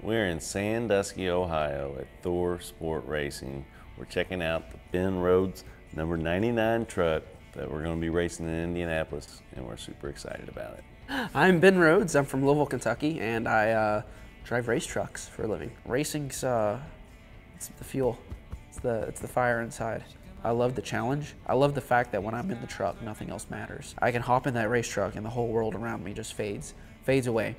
We're in Sandusky, Ohio at Thor Sport Racing. We're checking out the Ben Rhodes number 99 truck that we're going to be racing in Indianapolis, and we're super excited about it. I'm Ben Rhodes. I'm from Louisville, Kentucky, and I drive race trucks for a living. Racing's it's the fuel. It's the fire inside. I love the challenge. I love the fact that when I'm in the truck, nothing else matters. I can hop in that race truck and the whole world around me just fades away.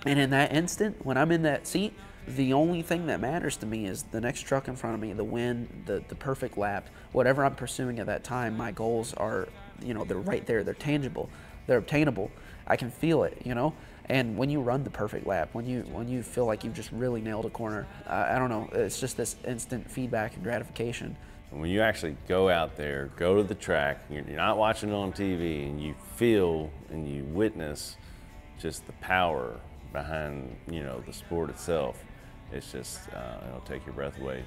And in that instant, when I'm in that seat, the only thing that matters to me is the next truck in front of me, the win, the perfect lap, whatever I'm pursuing at that time. My goals are, they're right there. They're tangible. They're obtainable. I can feel it, And when you run the perfect lap, when you feel like you've just really nailed a corner, I don't know, it's just this instant feedback and gratification. When you actually go out there, go to the track, you're not watching it on TV, and you feel and you witness just the power behind, the sport itself, it's just, it'll take your breath away.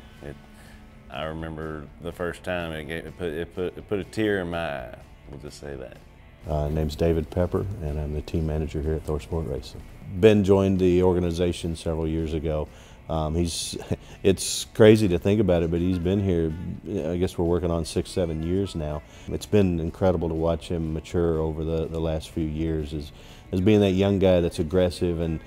I remember the first time it put a tear in my eye, we'll just say that. Name's David Pepper, and I'm the team manager here at Thor Sport Racing. Ben joined the organization several years ago. It's crazy to think about it, but he's been here, I guess we're working on 6-7 years now. It's been incredible to watch him mature over the last few years as being that young guy that's aggressive and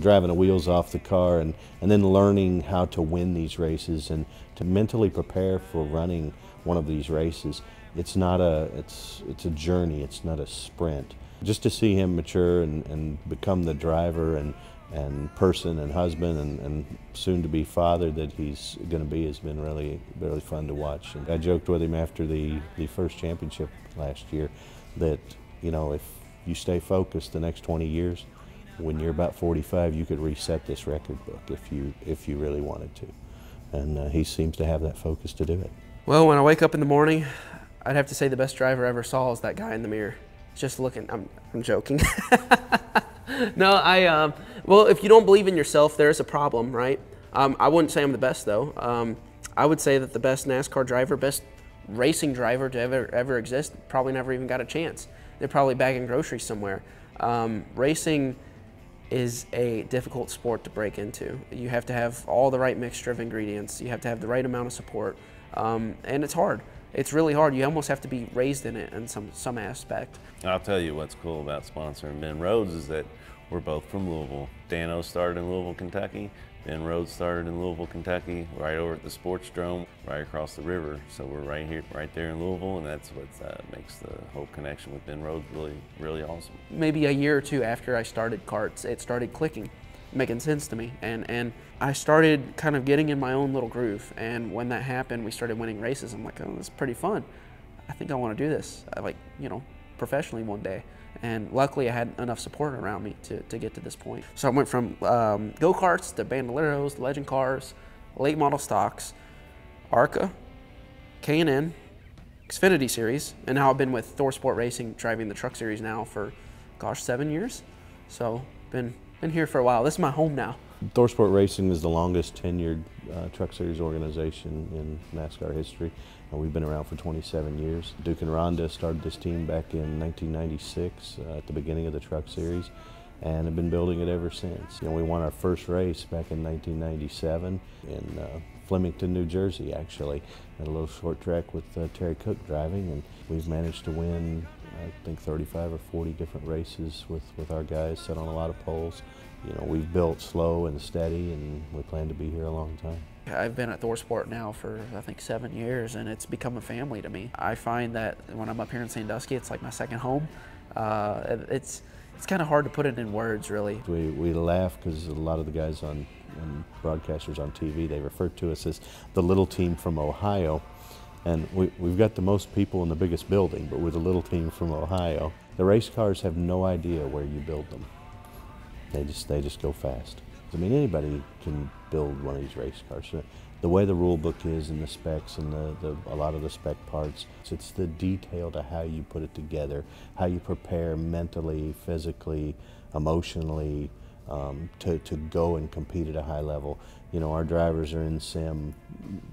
driving the wheels off the car and then learning how to win these races and to mentally prepare for running one of these races. It's a journey, it's not a sprint. Just to see him mature and become the driver and person and husband and soon to be father that he's going to be has been really fun to watch. And I joked with him after the first championship last year that if you stay focused the next 20 years, when you're about 45 you could reset this record book if you really wanted to, and he seems to have that focus to do it. Well, when I wake up in the morning, I'd have to say the best driver I ever saw is that guy in the mirror. Just looking, I'm joking. No, well, if you don't believe in yourself, there's a problem, right? I wouldn't say I'm the best, though. I would say that the best NASCAR driver, best racing driver to ever exist, probably never even got a chance. They're probably bagging groceries somewhere. Racing is a difficult sport to break into. You have to have all the right mixture of ingredients. You have to have the right amount of support, and it's hard. It's really hard. You almost have to be raised in it in some aspect. I'll tell you what's cool about sponsoring Ben Rhodes is that we're both from Louisville. Danos started in Louisville, Kentucky. Ben Rhodes started in Louisville, Kentucky, right over at the Sports Dome, right across the river. So we're right there in Louisville, and that's what makes the whole connection with Ben Rhodes really awesome. Maybe a year or two after I started karts, it started clicking, making sense to me, and I started kind of getting in my own little groove. And when that happened, we started winning races. I'm like, oh, this is pretty fun. I think I want to do this, professionally one day. And luckily, I had enough support around me to get to this point. So I went from go-karts to bandoleros, legend cars, late model stocks, ARCA, K&N, Xfinity Series, and now I've been with Thor Sport Racing driving the truck series now for, gosh, 7 years. So been here for a while. This is my home now. Thor Sport Racing is the longest tenured truck series organization in NASCAR history. We've been around for 27 years. Duke and Rhonda started this team back in 1996 at the beginning of the truck series and have been building it ever since. We won our first race back in 1997 in Flemington, New Jersey, actually, at a little short track with Terry Cook driving, and we've managed to win, I think, 35 or 40 different races with our guys, set on a lot of poles. We've built slow and steady, and we plan to be here a long time. I've been at Thor Sport now for, I think, 7 years, and it's become a family to me. I find that when I'm up here in Sandusky, it's like my second home. It's kind of hard to put it in words, really. We laugh because a lot of the guys and broadcasters on TV, they refer to us as the little team from Ohio. And we've got the most people in the biggest building, but we're the little team from Ohio. The race cars have no idea where you build them. They just go fast. I mean, anybody can build one of these race cars. The way the rule book is and the specs and a lot of the spec parts, it's the detail to how you put it together, how you prepare mentally, physically, emotionally to go and compete at a high level. Our drivers are in sim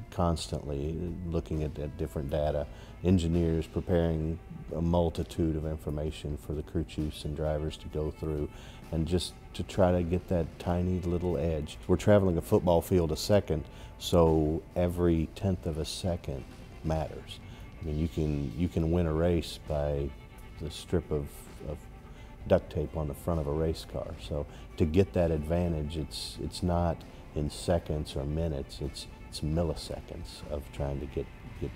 constantly looking at different data. Engineers preparing a multitude of information for the crew chiefs and drivers to go through, and just to try to get that tiny little edge. We're traveling a football field a second, so every tenth of a second matters. I mean, you can win a race by the strip of duct tape on the front of a race car. So to get that advantage, it's not in seconds or minutes, it's milliseconds of trying to get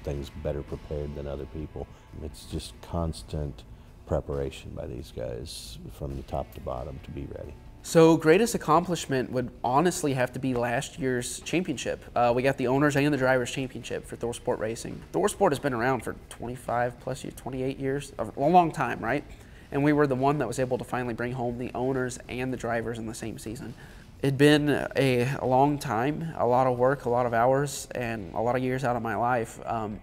things better prepared than other people. It's just constant preparation by these guys from the top to bottom to be ready. So greatest accomplishment would honestly have to be last year's championship. We got the owners and the drivers championship for Thor Sport Racing. Thor Sport has been around for 25 plus years, 28 years, a long time, right? And we were the one that was able to finally bring home the owners and the drivers in the same season. It'd been a long time, a lot of work, a lot of hours, and a lot of years out of my life,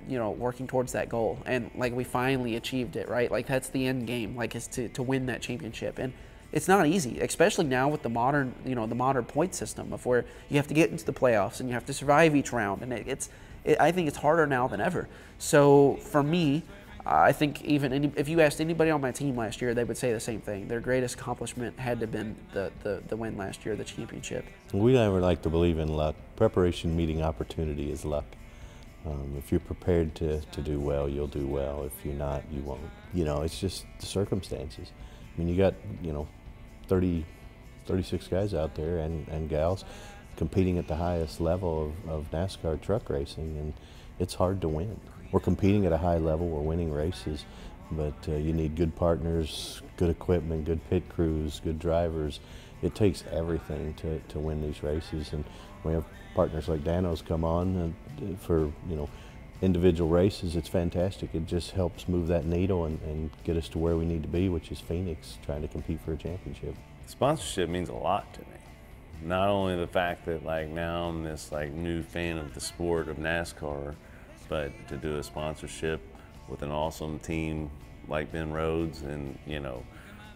you know, working towards that goal. And like we finally achieved it, right? Like that's the end game, like is to win that championship. And it's not easy, especially now with the modern, you know, the modern point system of where you have to get into the playoffs and you have to survive each round. And I think it's harder now than ever. So for me, I think even if you asked anybody on my team last year, they would say the same thing. Their greatest accomplishment had to have been the win last year, the championship. We never like to believe in luck. Preparation meeting opportunity is luck. If you're prepared to do well, you'll do well. If you're not, you won't. You know, it's just the circumstances. I mean, you got, you know, 36 guys out there and gals competing at the highest level of NASCAR truck racing, and it's hard to win. We're competing at a high level, we're winning races, but you need good partners, good equipment, good pit crews, good drivers. It takes everything to win these races, and we have partners like Danos come on and for, you know, individual races. It's fantastic. It just helps move that needle and get us to where we need to be, which is Phoenix, trying to compete for a championship. Sponsorship means a lot to me. Not only the fact that like now I'm this like new fan of the sport of NASCAR, but to do a sponsorship with an awesome team like Ben Rhodes and, you know,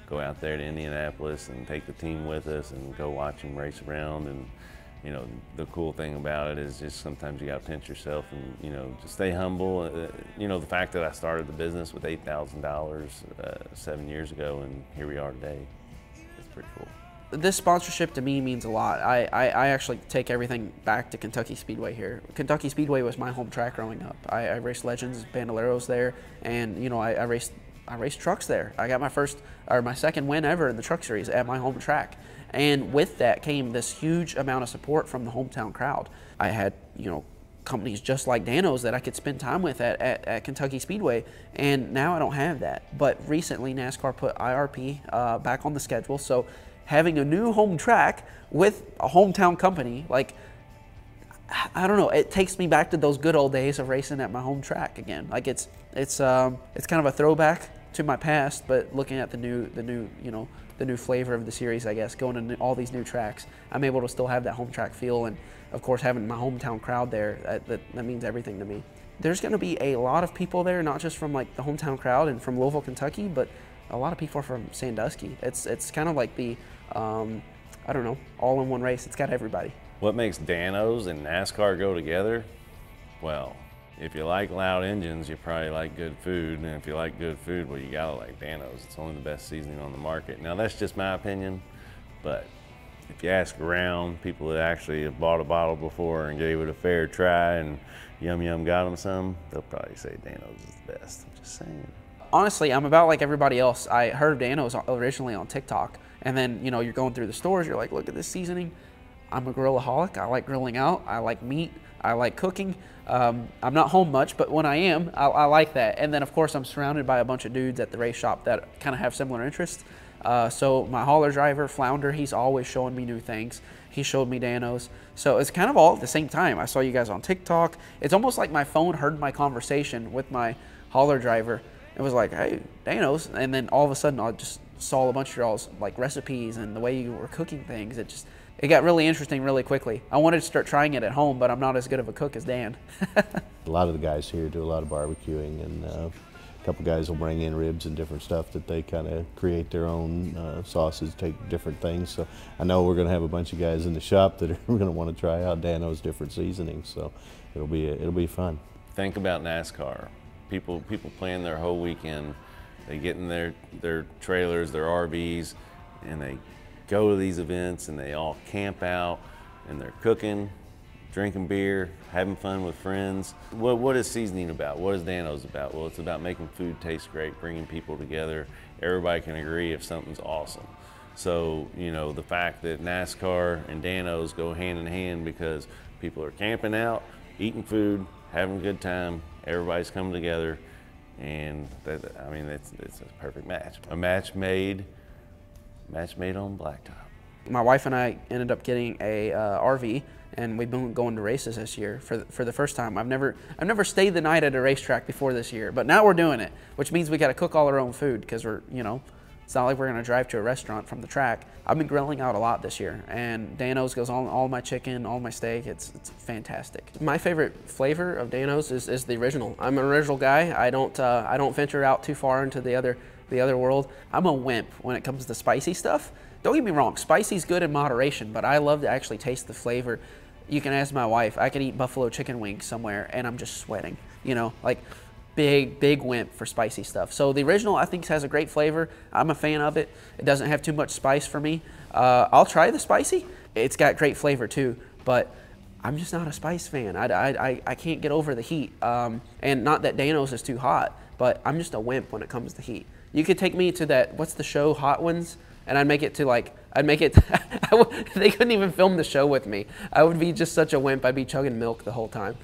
go out there to Indianapolis and take the team with us and go watch them race around. And, you know, the cool thing about it is just sometimes you got to pinch yourself and, you know, just stay humble. You know, the fact that I started the business with $8,000 7 years ago and here we are today, it's pretty cool. This sponsorship to me means a lot. I actually take everything back to Kentucky Speedway here. Kentucky Speedway was my home track growing up. I raced Legends, Bandoleros there, and you know I raced trucks there. I got my second win ever in the truck series at my home track. And with that came this huge amount of support from the hometown crowd. I had, you know, companies just like Danos that I could spend time with at Kentucky Speedway, and now I don't have that. But recently NASCAR put IRP back on the schedule, so having a new home track with a hometown company, like, I don't know, it takes me back to those good old days of racing at my home track again. Like it's kind of a throwback to my past, but looking at the new flavor of the series, I guess, going to all these new tracks, I'm able to still have that home track feel, and of course having my hometown crowd there, that means everything to me. There's going to be a lot of people there, not just from like the hometown crowd and from Louisville, Kentucky, but a lot of people are from Sandusky. It's kind of like the I don't know, all-in-one race. It's got everybody. What makes Danos and NASCAR go together? Well, if you like loud engines, you probably like good food, and if you like good food, well, you gotta like Danos. It's only the best seasoning on the market. Now, that's just my opinion, but if you ask around, people that actually have bought a bottle before and gave it a fair try and yum got them some, they'll probably say Danos is the best. I'm just saying. Honestly, I'm about like everybody else. I heard of Danos originally on TikTok, and then, you know, you're going through the stores, you're like, look at this seasoning. I'm a grillaholic. I like grilling out. I like meat. I like cooking. I'm not home much, but when I am, I like that. And then, of course, I'm surrounded by a bunch of dudes at the race shop that kind of have similar interests. So my hauler driver, Flounder, he's always showing me new things. He showed me Danos. So it's kind of all at the same time. I saw you guys on TikTok. It's almost like my phone heard my conversation with my hauler driver. It was like, hey, Danos. And then all of a sudden, I just saw a bunch of y'all's like recipes and the way you were cooking things. It got really interesting really quickly. I wanted to start trying it at home, but I'm not as good of a cook as Dan. A lot of the guys here do a lot of barbecuing, and a couple guys will bring in ribs and different stuff that they kind of create their own sauces, take different things. So I know we're going to have a bunch of guys in the shop that are going to want to try out Danos' different seasonings. So it'll be fun. Think about NASCAR. People plan their whole weekend. They get in their trailers, their RVs, and they go to these events and they all camp out and they're cooking, drinking beer, having fun with friends. What is seasoning about? What is Danos about? Well, it's about making food taste great, bringing people together. Everybody can agree if something's awesome. So, you know, the fact that NASCAR and Danos go hand in hand because people are camping out, eating food, having a good time, everybody's coming together, and that, I mean, it's a perfect match. A match made on blacktop. My wife and I ended up getting a RV, and we've been going to races this year for the first time. I've never stayed the night at a racetrack before this year, but now we're doing it, which means we got to cook all our own food because we're, you know, it's not like we're gonna drive to a restaurant from the track. I've been grilling out a lot this year, and Danos goes on all my chicken, all my steak. It's fantastic. My favorite flavor of Danos is the original. I'm an original guy. I don't venture out too far into the other world. I'm a wimp when it comes to spicy stuff. Don't get me wrong, spicy's good in moderation, but I love to actually taste the flavor. You can ask my wife. I could eat buffalo chicken wings somewhere, and I'm just sweating. You know, like. Big wimp for spicy stuff. So the original, I think, has a great flavor. I'm a fan of it. It doesn't have too much spice for me. I'll try the spicy. It's got great flavor too, but I'm just not a spice fan. I can't get over the heat. And not that Danos is too hot, but I'm just a wimp when it comes to heat. You could take me to that, what's the show, Hot Ones? And I'd make it, they couldn't even film the show with me. I would be just such a wimp. I'd be chugging milk the whole time.